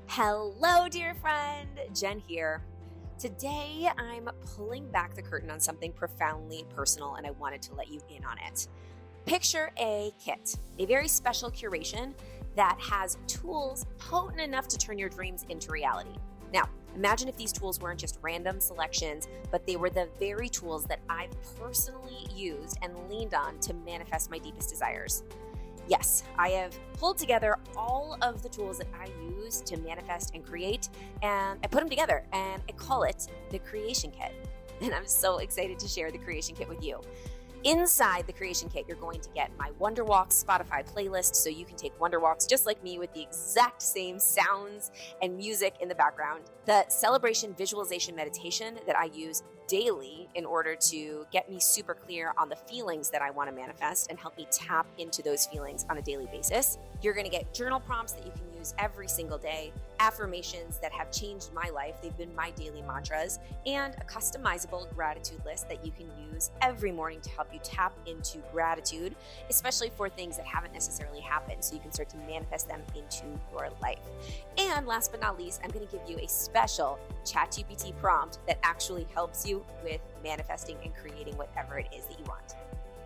Hello, dear friend. Jen here. Today, I'm pulling back the curtain on something profoundly personal, and I wanted to let you in on it. Picture a kit, a very special curation that has tools potent enough to turn your dreams into reality. Now, imagine if these tools weren't just random selections, but they were the very tools that I've personally used and leaned on to manifest my deepest desires. Yes, I have pulled together all of the tools that I use to manifest and create, and I put them together, and I call it the Creation Kit. And I'm so excited to share the Creation Kit with you. Inside the Creation Kit, you're going to get my Wonder Walks Spotify playlist, so you can take Wonder Walks just like me with the exact same sounds and music in the background. The Celebration Visualization Meditation that I use daily in order to get me super clear on the feelings that I want to manifest and help me tap into those feelings on a daily basis. You're going to get journal prompts that you can use every single day, affirmations that have changed my life. They've been my daily mantras, and a customizable gratitude list that you can use every morning to help you tap into gratitude, especially for things that haven't necessarily happened, so you can start to manifest them into your life. And last but not least, I'm going to give you a special ChatGPT prompt that actually helps you with manifesting and creating whatever it is that you want.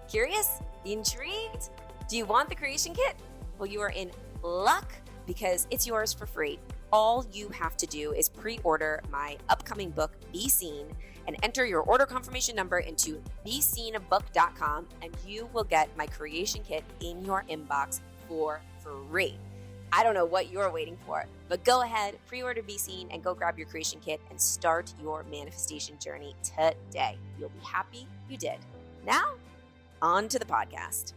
Curious? Intrigued? Do you want the Creation Kit? Well, you are in luck because it's yours for free. All you have to do is pre-order my upcoming book, Be Seen, and enter your order confirmation number into beseenbook.com, and you will get my Creation Kit in your inbox for free. I don't know what you're waiting for, but go ahead, pre-order Be Seen, and go grab your Creation Kit and start your manifestation journey today. You'll be happy you did. Now, on to the podcast.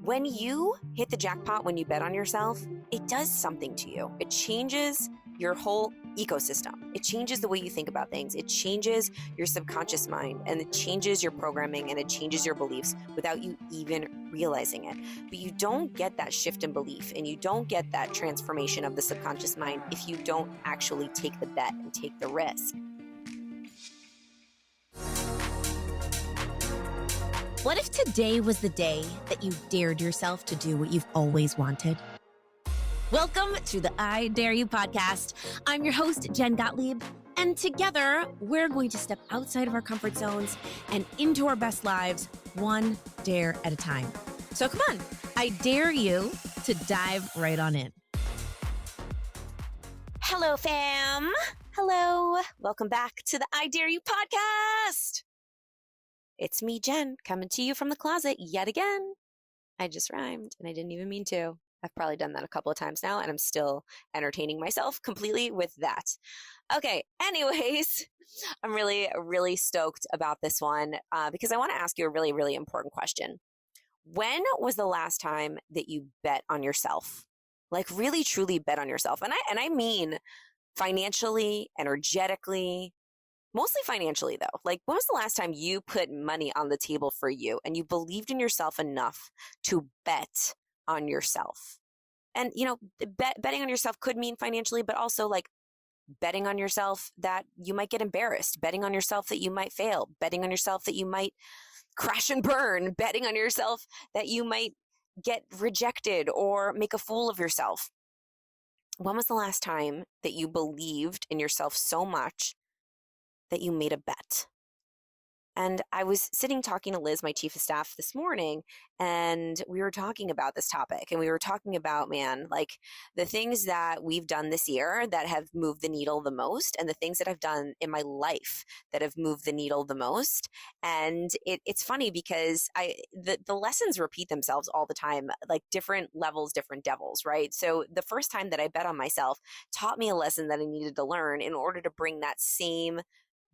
When you hit the jackpot, when you bet on yourself, it does something to you. It changes your whole ecosystem. It changes the way you think about things. It changes your subconscious mind, and it changes your programming, and it changes your beliefs without you even realizing it. But you don't get that shift in belief, and you don't get that transformation of the subconscious mind if you don't actually take the bet and take the risk. What if today was the day that you dared yourself to do what you've always wanted? Welcome to the I Dare You podcast. I'm your host, Jen Gottlieb, and together we're going to step outside of our comfort zones and into our best lives, one dare at a time. So come on, I dare you to dive right on in. Hello, fam. Hello. Welcome back to the I Dare You podcast. It's me, Jen, coming to you from the closet yet again. I just rhymed, and I didn't even mean to. I've probably done that a couple of times now, and I'm still entertaining myself completely with that. Okay, anyways, I'm really, really stoked about this one because I want to ask you a really, really important question. When was the last time that you bet on yourself? Like really, truly bet on yourself? And I mean financially, energetically, mostly financially though. Like when was the last time you put money on the table for you and you believed in yourself enough to bet on yourself? And you know, betting on yourself could mean financially, but also like betting on yourself that you might get embarrassed, betting on yourself that you might fail, betting on yourself that you might crash and burn, betting on yourself that you might get rejected or make a fool of yourself. When was the last time that you believed in yourself so much that you made a bet? And I was sitting talking to Liz, my chief of staff, this morning, and we were talking about this topic. And we were talking about, man, like the things that we've done this year that have moved the needle the most, and the things that I've done in my life that have moved the needle the most. And it's funny because the lessons repeat themselves all the time, like different levels, different devils, right? So the first time that I bet on myself taught me a lesson that I needed to learn in order to bring that same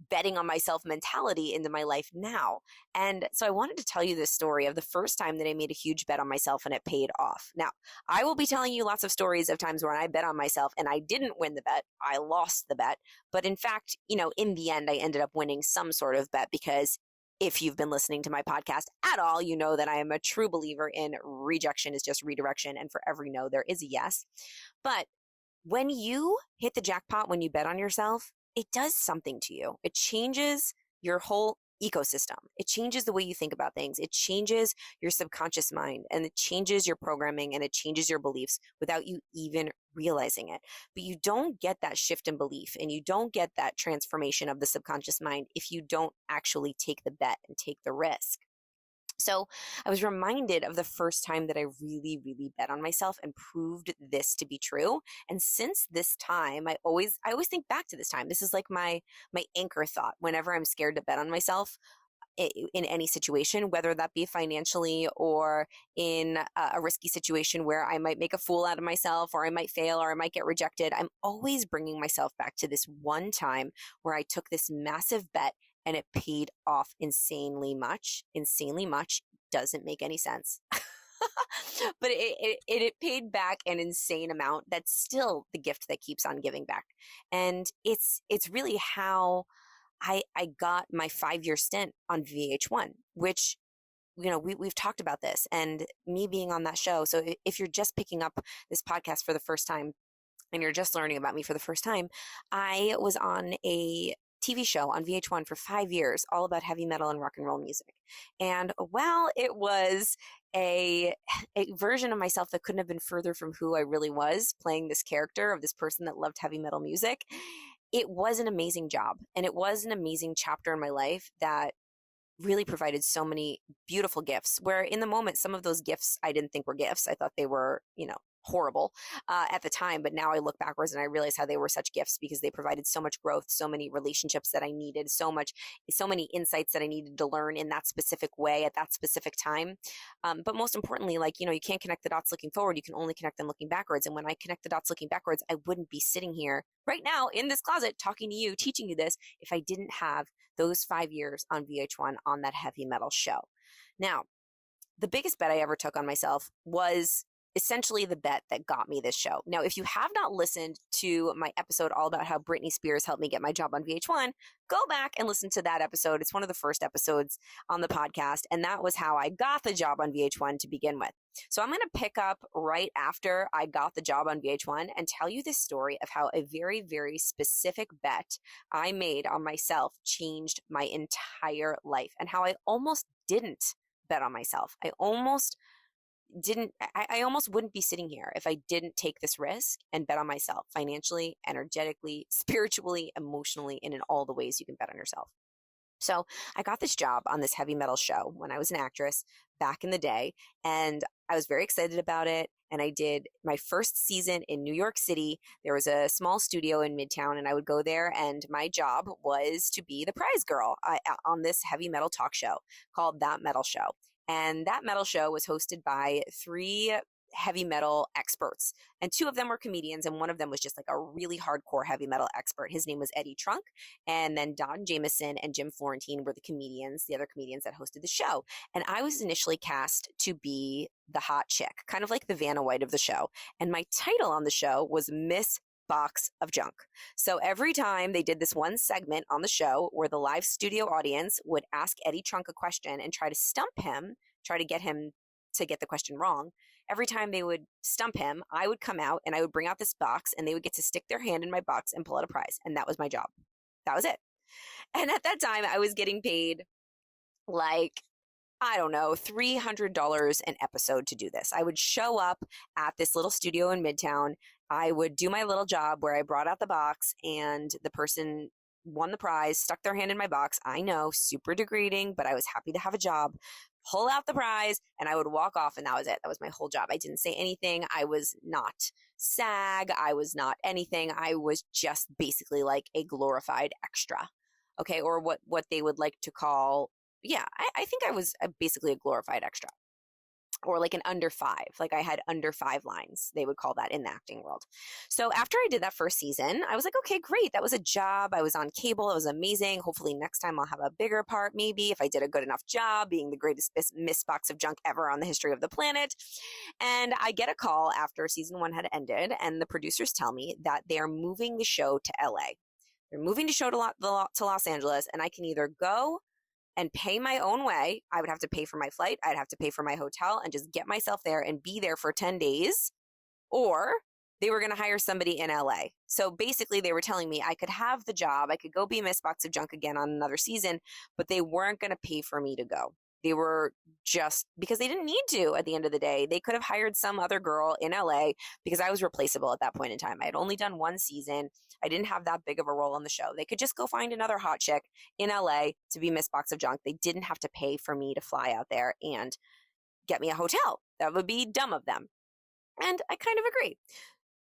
betting on myself mentality into my life now. And so I wanted to tell you this story of the first time that I made a huge bet on myself and it paid off. Now, I will be telling you lots of stories of times where I bet on myself and I didn't win the bet. I lost the bet. But in fact, you know, in the end, I ended up winning some sort of bet because if you've been listening to my podcast at all, you know that I am a true believer in rejection is just redirection. And for every no, there is a yes. But when you hit the jackpot, when you bet on yourself, it does something to you. It changes your whole ecosystem. It changes the way you think about things. It changes your subconscious mind, and it changes your programming, and it changes your beliefs without you even realizing it. But you don't get that shift in belief, and you don't get that transformation of the subconscious mind if you don't actually take the bet and take the risk. So I was reminded of the first time that I really, really bet on myself and proved this to be true. And since this time, I always think back to this time. This is like my anchor thought whenever I'm scared to bet on myself in any situation, whether that be financially or in a risky situation where I might make a fool out of myself, or I might fail, or I might get rejected. I'm always bringing myself back to this one time where I took this massive bet and it paid off insanely much. Insanely much doesn't make any sense. But it paid back an insane amount. That's still the gift that keeps on giving back. And it's really how I got my 5-year stint on VH1, which, we've talked about this, and me being on that show. So if you're just picking up this podcast for the first time and you're just learning about me for the first time, I was on a TV show on VH1 for 5 years, all about heavy metal and rock and roll music. And while it was a version of myself that couldn't have been further from who I really was, playing this character of this person that loved heavy metal music, it was an amazing job. And it was an amazing chapter in my life that really provided so many beautiful gifts, where in the moment, some of those gifts I didn't think were gifts. I thought they were, horrible at the time. But now I look backwards and I realize how they were such gifts, because they provided so much growth, so many relationships that I needed, so many insights that I needed to learn in that specific way at that specific time. But most importantly, you can't connect the dots looking forward. You can only connect them looking backwards. And when I connect the dots looking backwards, I wouldn't be sitting here right now in this closet talking to you, teaching you this, if I didn't have those 5 years on VH1 on that heavy metal show. Now, the biggest bet I ever took on myself was essentially the bet that got me this show. Now, if you have not listened to my episode all about how Britney Spears helped me get my job on VH1, go back and listen to that episode. It's one of the first episodes on the podcast, and that was how I got the job on VH1 to begin with. So I'm going to pick up right after I got the job on VH1 and tell you this story of how a very, very specific bet I made on myself changed my entire life, and how I almost didn't bet on myself. I almost wouldn't be sitting here if I didn't take this risk and bet on myself financially, energetically, spiritually, emotionally, and in all the ways you can bet on yourself. So I got this job on this heavy metal show when I was an actress back in the day, and I was very excited about it. And I did my first season in New York City. There was a small studio in Midtown, and I would go there, and my job was to be the prize girl on this heavy metal talk show called That Metal Show. And that metal show was hosted by 3 heavy metal experts, and 2 of them were comedians, and one of them was just like a really hardcore heavy metal expert. His name was Eddie Trunk, and then Don Jameson and Jim Florentine were the other comedians that hosted the show. And I was initially cast to be the hot chick, kind of like the Vanna White of the show. And my title on the show was Miss Box of Junk. So every time they did this one segment on the show where the live studio audience would ask Eddie Trunk a question and try to stump him, try to get him to get the question wrong, every time they would stump him, I would come out and I would bring out this box, and they would get to stick their hand in my box and pull out a prize. And that was my job. That was it. And at that time, I was getting paid $300 an episode to do this. I would show up at this little studio in Midtown. I would do my little job where I brought out the box, and the person won the prize, stuck their hand in my box. I know, super degrading, but I was happy to have a job. Pull out the prize, and I would walk off, and that was it. That was my whole job. I didn't say anything. I was not SAG. I was not anything. I was just basically like a glorified extra. Okay. Or what they would like to call, I think I was basically a glorified extra, or like an under 5. Like I had under 5 lines, they would call that in the acting world. So after I did that first season, I was like, okay, great. That was a job. I was on cable. It was amazing. Hopefully next time I'll have a bigger part, maybe, if I did a good enough job being the greatest Miss Box of Junk ever on the history of the planet. And I get a call after season 1 had ended, and the producers tell me that they are moving the show to LA. They're moving the show to Los Angeles, and I can either go and pay my own way. I would have to pay for my flight. I'd have to pay for my hotel and just get myself there and be there for 10 days. Or they were going to hire somebody in LA. So basically they were telling me I could have the job. I could go be Miss Box of Junk again on another season, but they weren't going to pay for me to go. They were just because they didn't need to at the end of the day. They could have hired some other girl in LA because I was replaceable at that point in time. I had only done one season. I didn't have that big of a role on the show. They could just go find another hot chick in LA to be Miss Box of Junk. They didn't have to pay for me to fly out there and get me a hotel. That would be dumb of them. And I kind of agree.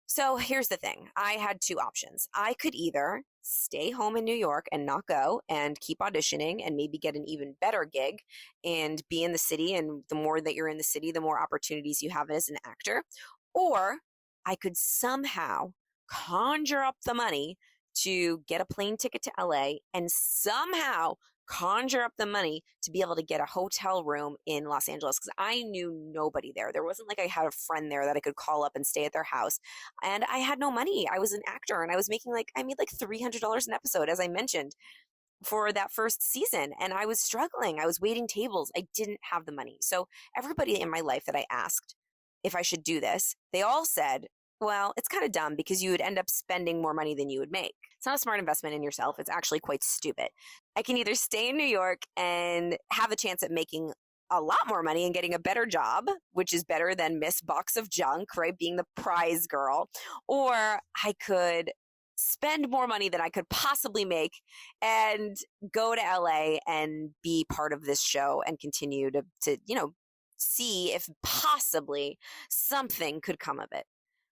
So here's the thing. I had two options. I could either stay home in New York and not go and keep auditioning and maybe get an even better gig and be in the city. And the more that you're in the city, the more opportunities you have as an actor. Or I could somehow conjure up the money to get a plane ticket to LA and somehow conjure up the money to be able to get a hotel room in Los Angeles because I knew nobody there. There wasn't like I had a friend there that I could call up and stay at their house. And I had no money. I was an actor and I was making I made like $300 an episode, as I mentioned, for that first season. And I was struggling. I was waiting tables. I didn't have the money. So everybody in my life that I asked if I should do this, they all said, well, it's kind of dumb because you would end up spending more money than you would make. It's not a smart investment in yourself. It's actually quite stupid. I can either stay in New York and have a chance at making a lot more money and getting a better job, which is better than Miss Box of Junk, right? Being the prize girl. Or I could spend more money than I could possibly make and go to LA and be part of this show and continue to see if possibly something could come of it.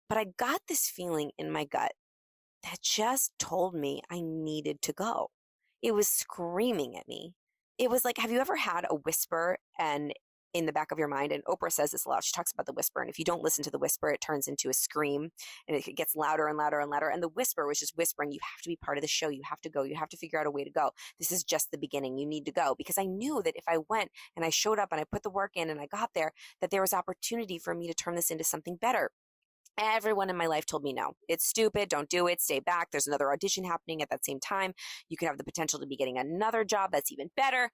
But I got this feeling in my gut that just told me I needed to go. It was screaming at me. It was like, have you ever had a whisper and in the back of your mind? And Oprah says this a lot. She talks about the whisper. And if you don't listen to the whisper, it turns into a scream and it gets louder and louder and louder. And the whisper was just whispering, you have to be part of the show. You have to go. You have to figure out a way to go. This is just the beginning. You need to go. Because I knew that if I went and I showed up and I put the work in and I got there, that there was opportunity for me to turn this into something better. Everyone in my life told me, no, it's stupid. Don't do it. Stay back. There's another audition happening at that same time. You could have the potential to be getting another job that's even better.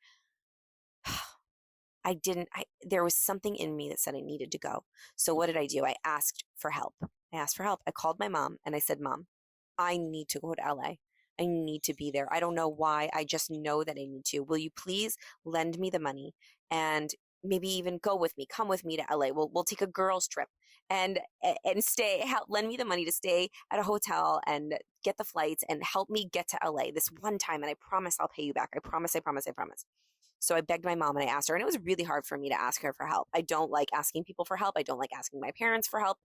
There was something in me that said I needed to go. So what did I do? I asked for help. I called my mom and I said, Mom, I need to go to LA. I need to be there. I don't know why. I just know that I need to. Will you please lend me the money and maybe even go with me, come with me to LA. We'll take a girls trip and lend me the money to stay at a hotel and get the flights and help me get to LA this one time. And I promise I'll pay you back. I promise. So I begged my mom and I asked her, and it was really hard for me to ask her for help. I don't like asking people for help. I don't like asking my parents for help.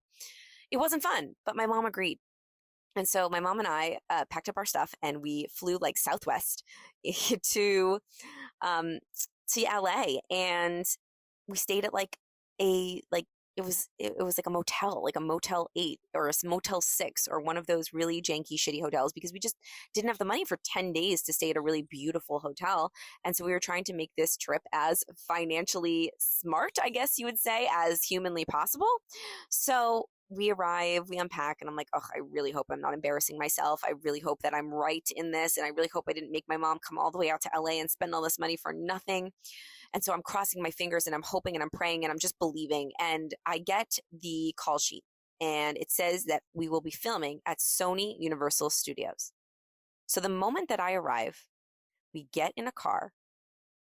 It wasn't fun, but my mom agreed. And so my mom and I packed up our stuff and we flew like Southwest to LA, and we stayed at it was like a motel, like a Motel 8 or a Motel 6 or one of those really janky, shitty hotels because we just didn't have the money for 10 days to stay at a really beautiful hotel. And so we were trying to make this trip as financially smart, I guess you would say, as humanly possible. So we arrive, we unpack, and I'm like, oh, I really hope I'm not embarrassing myself. I really hope that I'm right in this. And I really hope I didn't make my mom come all the way out to LA and spend all this money for nothing. And so I'm crossing my fingers and I'm hoping and I'm praying and I'm just believing. And I get the call sheet and it says that we will be filming at Sony Universal Studios. So the moment that I arrive, we get in a car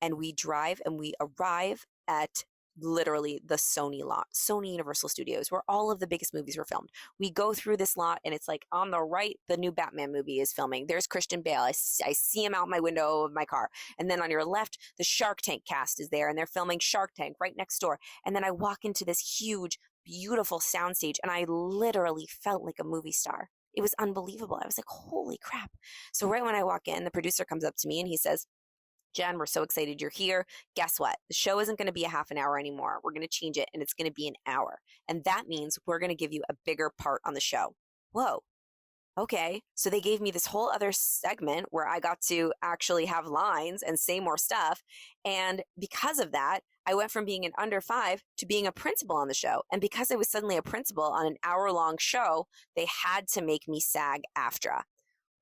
and we drive and we arrive at literally the Sony lot, Sony Universal Studios, where all of the biggest movies were filmed. We go through this lot and it's like on the right, the new Batman movie is filming. There's Christian Bale. I see him out my window of my car. And then on your left, the Shark Tank cast is there and they're filming Shark Tank right next door. And then I walk into this huge, beautiful soundstage and I literally felt like a movie star. It was unbelievable. I was like, holy crap. So right when I walk in, the producer comes up to me and he says, Jen, we're so excited you're here. Guess what? The show isn't going to be a half an hour anymore. We're going to change it and it's going to be an hour. And that means we're going to give you a bigger part on the show. Whoa. Okay. So they gave me this whole other segment where I got to actually have lines and say more stuff. And because of that, I went from being an under 5 to being a principal on the show. And because I was suddenly a principal on an hour-long show, they had to make me SAG-AFTRA.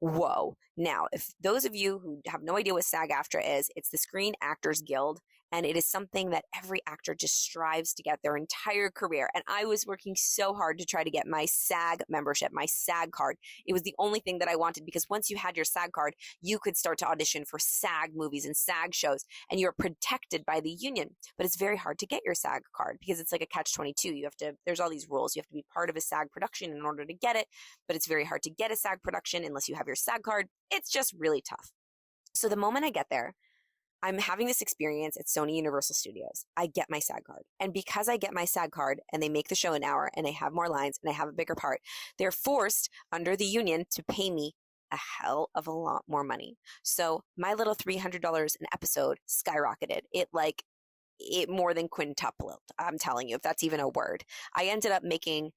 Whoa. Now, if those of you who have no idea what SAG-AFTRA is, it's the Screen Actors Guild. And it is something that every actor just strives to get their entire career. And I was working so hard to try to get my SAG membership, my SAG card. It was the only thing that I wanted, because once you had your SAG card, you could start to audition for SAG movies and SAG shows, and you're protected by the union. But it's very hard to get your SAG card because it's like a catch-22. There's all these rules. You have to be part of a SAG production in order to get it, but it's very hard to get a SAG production unless you have your SAG card. It's just really tough. So the moment I get there, I'm having this experience at Sony Universal Studios. I get my SAG card. And because I get my SAG card and they make the show an hour and I have more lines and I have a bigger part, they're forced under the union to pay me a hell of a lot more money. So my little $300 an episode skyrocketed. It more than quintupled. I'm telling you, if that's even a word. I ended up making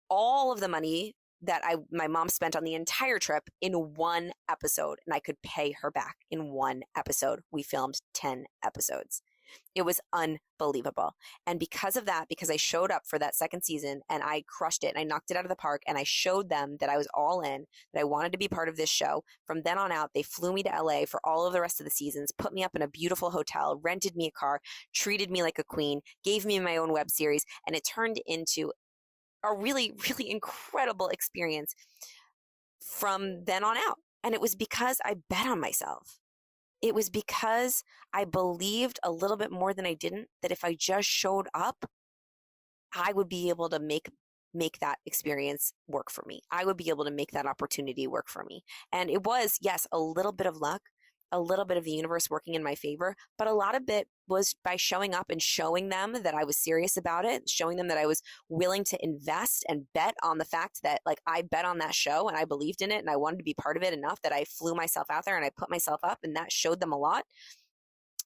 all of the money that my mom spent on the entire trip in one episode, and I could pay her back in one episode. We filmed 10 episodes. It was unbelievable. And because of that, because I showed up for that second season and I crushed it and I knocked it out of the park and I showed them that I was all in, that I wanted to be part of this show. From then on out, they flew me to LA for all of the rest of the seasons, put me up in a beautiful hotel, rented me a car, treated me like a queen, gave me my own web series, and it turned into a really, really incredible experience from then on out. And it was because I bet on myself. It was because I believed a little bit more than I didn't, that if I just showed up, I would be able to make that experience work for me. I would be able to make that opportunity work for me. And it was, yes, a little bit of luck, a little bit of the universe working in my favor, but a lot of it was by showing up and showing them that I was serious about it, showing them that I was willing to invest and bet on the fact that, like, I bet on that show and I believed in it and I wanted to be part of it enough that I flew myself out there and I put myself up, and that showed them a lot.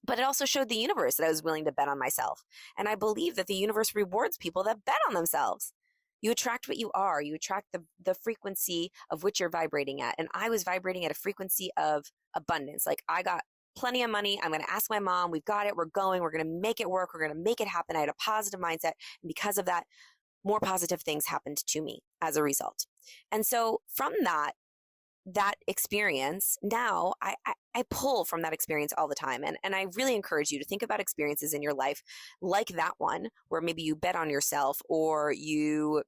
But it also showed the universe that I was willing to bet on myself. And I believe that the universe rewards people that bet on themselves. You attract what you are. You attract the frequency of which you're vibrating at. And I was vibrating at a frequency of abundance. Like, I got plenty of money. I'm going to ask my mom. We've got it. We're going. We're going to make it work. We're going to make it happen. I had a positive mindset. And because of that, more positive things happened to me as a result. And so from that experience, now I pull from that experience all the time. And I really encourage you to think about experiences in your life like that one, where maybe you bet on yourself, or you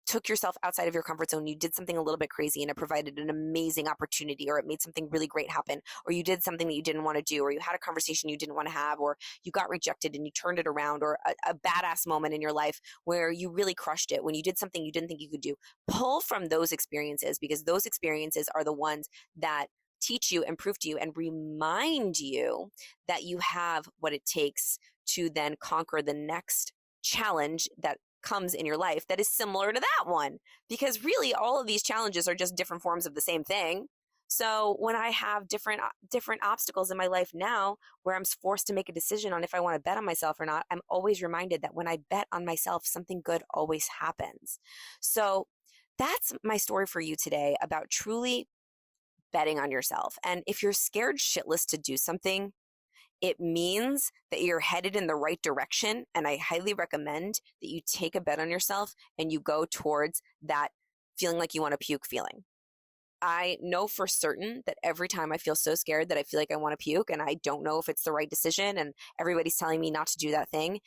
took yourself outside of your comfort zone, you did something a little bit crazy and it provided an amazing opportunity, or it made something really great happen, or you did something that you didn't want to do, or you had a conversation you didn't want to have, or you got rejected and you turned it around, or a badass moment in your life where you really crushed it when you did something you didn't think you could do. Pull from those experiences, because those experiences are the ones that teach you and prove to you and remind you that you have what it takes to then conquer the next challenge that comes in your life that is similar to that one. Because really, all of these challenges are just different forms of the same thing. So when I have different obstacles in my life now, where I'm forced to make a decision on if I want to bet on myself or not, I'm always reminded that when I bet on myself, something good always happens. So that's my story for you today about truly betting on yourself. And if you're scared shitless to do something, it means that you're headed in the right direction. And I highly recommend that you take a bet on yourself and you go towards that feeling like you want to puke feeling. I know for certain that every time I feel so scared that I feel like I want to puke and I don't know if it's the right decision and everybody's telling me not to do that thing,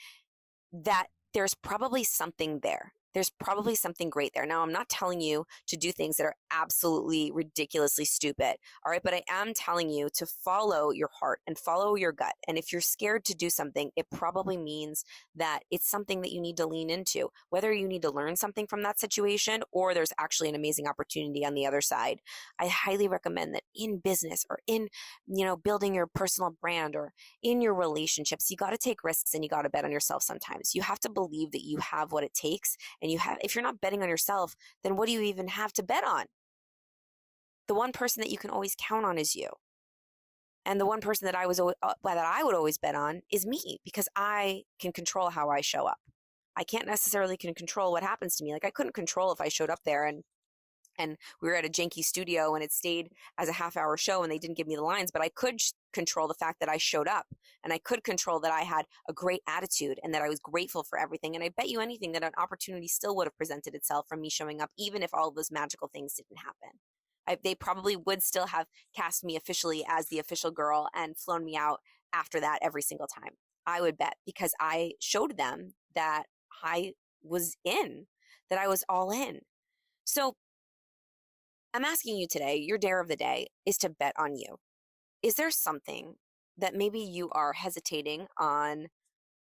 that there's probably something there. There's probably something great there. Now, I'm not telling you to do things that are absolutely ridiculously stupid, all right? But I am telling you to follow your heart and follow your gut. And if you're scared to do something, it probably means that it's something that you need to lean into, whether you need to learn something from that situation or there's actually an amazing opportunity on the other side. I highly recommend that in business or in, building your personal brand or in your relationships, you got to take risks and you got to bet on yourself sometimes. You have to believe that you have what it takes. And if you're not betting on yourself, then what do you even have to bet on? The one person that you can always count on is you. And the one person that I would always bet on is me, because I can control how I show up. I can't necessarily control what happens to me. Like, I couldn't control if I showed up there and we were at a janky studio and it stayed as a half-hour show and they didn't give me the lines, but I could control the fact that I showed up, and I could control that I had a great attitude and that I was grateful for everything. And I bet you anything that an opportunity still would have presented itself from me showing up, even if all of those magical things didn't happen. They probably would still have cast me officially as the official girl and flown me out after that every single time. I would bet because I showed them that I was in, that I was all in. So I'm asking you today, your dare of the day is to bet on you. Is there something that maybe you are hesitating on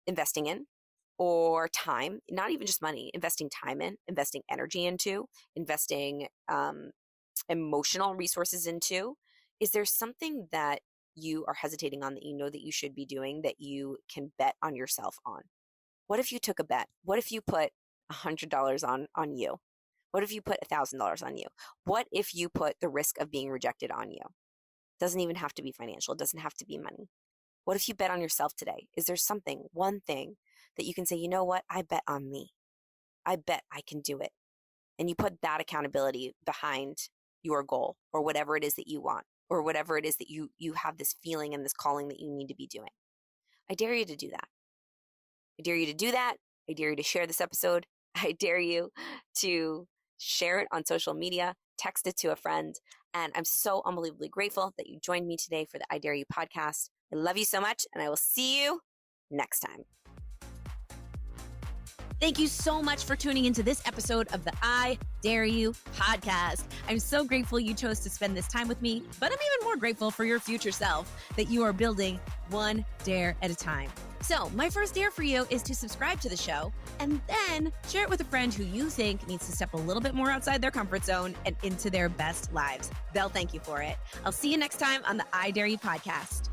investing in, or time, not even just money, investing time in, investing energy into, investing emotional resources into? Is there something that you are hesitating on that you know that you should be doing, that you can bet on yourself on? What if you took a bet? What if you put $100 on you? What if you put $1,000 on you? What if you put the risk of being rejected on you? Doesn't even have to be financial. It doesn't have to be money. What if you bet on yourself today? Is there something, one thing that you can say, you know what? I bet on me. I bet I can do it. And you put that accountability behind your goal, or whatever it is that you want, or whatever it is that you have this feeling and this calling that you need to be doing. I dare you to do that. I dare you to do that. I dare you to share this episode. I dare you to share it on social media, text it to a friend. And I'm so unbelievably grateful that you joined me today for the I Dare You podcast. I love you so much, and I will see you next time. Thank you so much for tuning into this episode of the I Dare You podcast. I'm so grateful you chose to spend this time with me, but I'm even more grateful for your future self, that you are building one dare at a time. So my first dare for you is to subscribe to the show and then share it with a friend who you think needs to step a little bit more outside their comfort zone and into their best lives. They'll thank you for it. I'll see you next time on the I Dare You podcast.